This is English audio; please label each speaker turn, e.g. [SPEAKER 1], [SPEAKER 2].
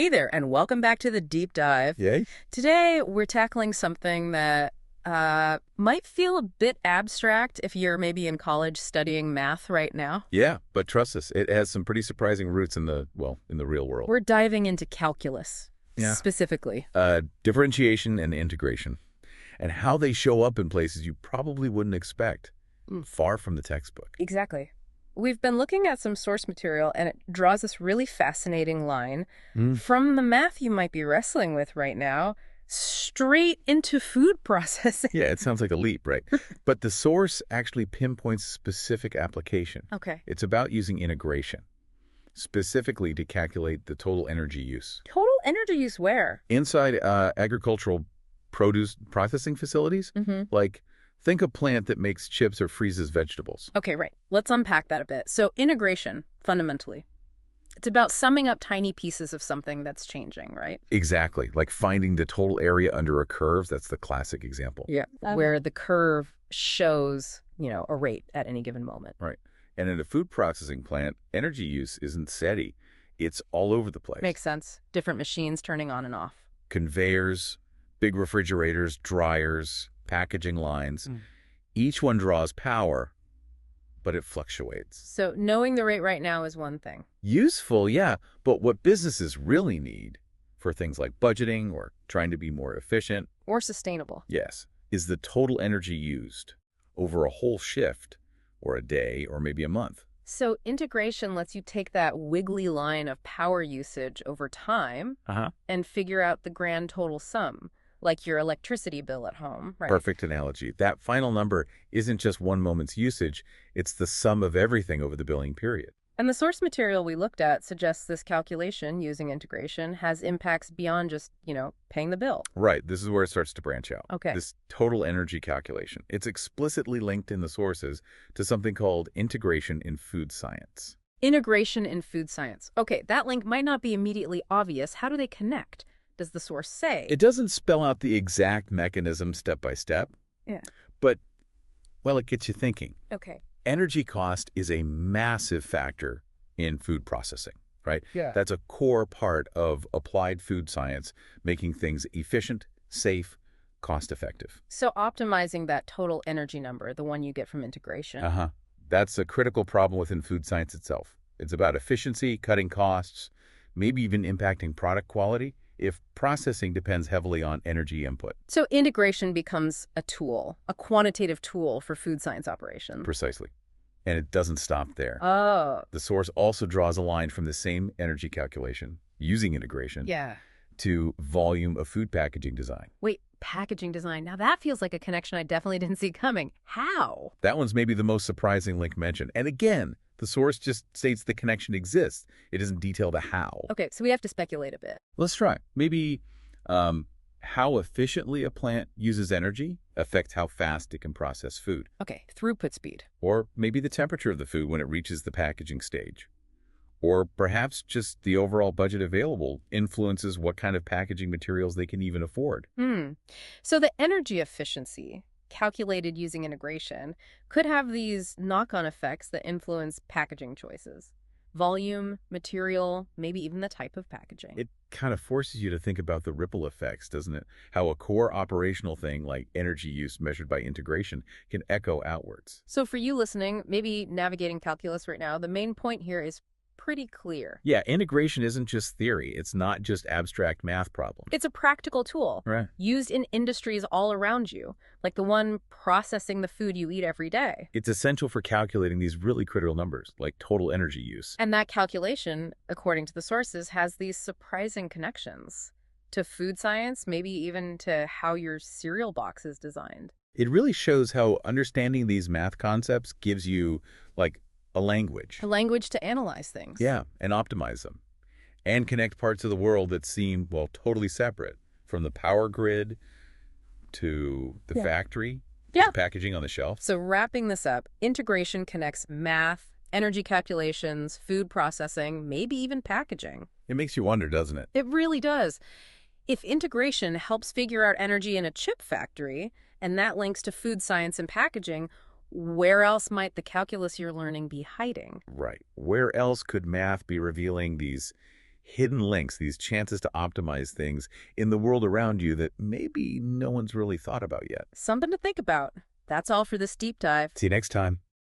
[SPEAKER 1] Hey there, and welcome back to the deep dive.
[SPEAKER 2] Yay?
[SPEAKER 1] Today, we're tackling something that might feel a bit abstract if you're maybe in college studying math right now.
[SPEAKER 2] Yeah, but trust us, it has some pretty surprising roots in the real world.
[SPEAKER 1] We're diving into calculus,
[SPEAKER 2] Yeah.
[SPEAKER 1] specifically.
[SPEAKER 2] Differentiation and integration, and how they show up in places you probably wouldn't expect, far from the textbook.
[SPEAKER 1] Exactly. We've been looking at some source material, and it draws this really fascinating line from the math you might be wrestling with right now straight into food processing.
[SPEAKER 2] Yeah, it sounds like a leap, right? But the source actually pinpoints specific application.
[SPEAKER 1] Okay.
[SPEAKER 2] It's about using integration, specifically to calculate the total energy use.
[SPEAKER 1] Total energy use where?
[SPEAKER 2] Inside agricultural produce processing facilities, like think a plant that makes chips or freezes vegetables.
[SPEAKER 1] Okay, right. Let's unpack that a bit. So integration, fundamentally, it's about summing up tiny pieces of something that's changing, right?
[SPEAKER 2] Exactly, like finding the total area under a curve. That's the classic example.
[SPEAKER 1] Yeah. Where the curve shows, a rate at any given moment.
[SPEAKER 2] Right. And in a food processing plant, energy use isn't steady. It's all over the place.
[SPEAKER 1] Makes sense. Different machines turning on and off.
[SPEAKER 2] Conveyors, big refrigerators, dryers, packaging lines. Each one draws power, but it fluctuates.
[SPEAKER 1] So knowing the rate right now is one thing.
[SPEAKER 2] Useful, yeah, but what businesses really need for things like budgeting or trying to be more efficient,
[SPEAKER 1] Or sustainable.
[SPEAKER 2] yes, is the total energy used over a whole shift or a day or maybe a month.
[SPEAKER 1] So integration lets you take that wiggly line of power usage over time and figure out the grand total sum, like your electricity bill at home, right?
[SPEAKER 2] Perfect analogy. That final number isn't just one moment's usage, it's the sum of everything over the billing period.
[SPEAKER 1] And the source material we looked at suggests this calculation using integration has impacts beyond just, paying the bill.
[SPEAKER 2] Right, this is where it starts to branch out.
[SPEAKER 1] Okay.
[SPEAKER 2] This total energy calculation. It's explicitly linked in the sources to something called integration in food science.
[SPEAKER 1] Integration in food science. Okay, that link might not be immediately obvious. How do they connect? Does the source say?
[SPEAKER 2] It doesn't spell out the exact mechanism step by step,
[SPEAKER 1] Yeah.
[SPEAKER 2] but, well, it gets you thinking.
[SPEAKER 1] Okay.
[SPEAKER 2] Energy cost is a massive factor in food processing, right?
[SPEAKER 1] Yeah.
[SPEAKER 2] That's a core part of applied food science, making things efficient, safe, cost-effective.
[SPEAKER 1] So optimizing that total energy number, the one you get from integration.
[SPEAKER 2] That's a critical problem within food science itself. It's about efficiency, cutting costs, maybe even impacting product quality if processing depends heavily on energy input.
[SPEAKER 1] So integration becomes a tool, a quantitative tool for food science operations.
[SPEAKER 2] Precisely. And it doesn't stop there.
[SPEAKER 1] Oh.
[SPEAKER 2] The source also draws a line from the same energy calculation, using integration,
[SPEAKER 1] Yeah.
[SPEAKER 2] to volume of food packaging design.
[SPEAKER 1] Wait, packaging design. Now that feels like a connection I definitely didn't see coming. How?
[SPEAKER 2] That one's maybe the most surprising link mentioned. And again, the source just states the connection exists. It doesn't detail the how.
[SPEAKER 1] Okay, so we have to speculate a bit.
[SPEAKER 2] Let's try. Maybe how efficiently a plant uses energy affects how fast it can process food.
[SPEAKER 1] Okay, throughput speed.
[SPEAKER 2] Or maybe the temperature of the food when it reaches the packaging stage. Or perhaps just the overall budget available influences what kind of packaging materials they can even afford.
[SPEAKER 1] So the energy efficiency, calculated using integration, could have these knock-on effects that influence packaging choices. Volume, material, maybe even the type of packaging.
[SPEAKER 2] It kind of forces you to think about the ripple effects, doesn't it? How a core operational thing like energy use measured by integration can echo outwards.
[SPEAKER 1] So for you listening, maybe navigating calculus right now, the main point here is pretty clear.
[SPEAKER 2] Yeah, integration isn't just theory. It's not just abstract math problems.
[SPEAKER 1] It's a practical tool
[SPEAKER 2] Right.
[SPEAKER 1] used in industries all around you, like the one processing the food you eat every day.
[SPEAKER 2] It's essential for calculating these really critical numbers, like total energy use.
[SPEAKER 1] And that calculation, according to the sources, has these surprising connections to food science, maybe even to how your cereal box is designed.
[SPEAKER 2] It really shows how understanding these math concepts gives you, like, a language.
[SPEAKER 1] A language to analyze things.
[SPEAKER 2] Yeah, and optimize them. And connect parts of the world that seem, well, totally separate, from the power grid to the factory, to the packaging on the shelf.
[SPEAKER 1] So wrapping this up, integration connects math, energy calculations, food processing, maybe even packaging.
[SPEAKER 2] It makes you wonder, doesn't it?
[SPEAKER 1] It really does. If integration helps figure out energy in a chip factory, and that links to food science and packaging, where else might the calculus you're learning be hiding?
[SPEAKER 2] Right. Where else could math be revealing these hidden links, these chances to optimize things in the world around you that maybe no one's really thought about yet.
[SPEAKER 1] Something to think about. That's all for this deep dive.
[SPEAKER 2] See you next time.